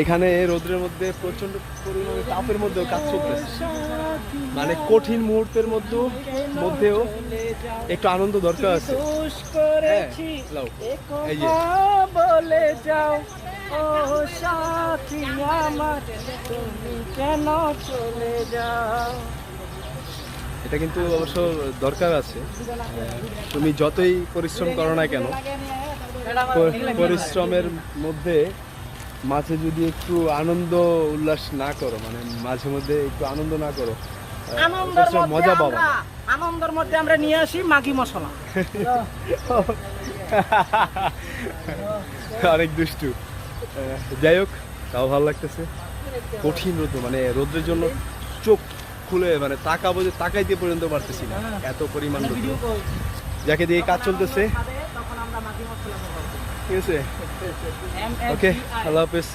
এখানে রোদ্রের মধ্যে প্রচন্ড পরিমাণে তাপের মধ্যেও কাজ চলতেছে, মানে কঠিন মুহূর্তের মধ্যেও একটু আনন্দ দরকার আছে। এই যে বলে যাও ও সাথী আমার, তুমি কেন চলে যাও। এটা কিন্তু অবশ্য দরকার আছে। তুমি যতই পরিশ্রম করো না কেন, পরিশ্রমের মধ্যে মাঝে যদি একটু আনন্দ উল্লাস না করো, মানে মাঝে মধ্যে একটু আনন্দ না করো, মজা পাবো। আনন্দের মধ্যে আমরা নিয়ে আসি মাগি মশলা। অনেক দুষ্টু। যাই হোক, তাও ভালো লাগতেছে। কঠিন রোদ, মানে রোদ্রের জন্য চোখ খুলে মানে তাকাবো, যে তাকাইতে পর্যন্ত পারতেছি না, এত পরিমাণ রোদ। যাকে দিয়ে কাজ চলতেছে, ঠিক আছে। ওকে, আল্লাহ হাফেজ।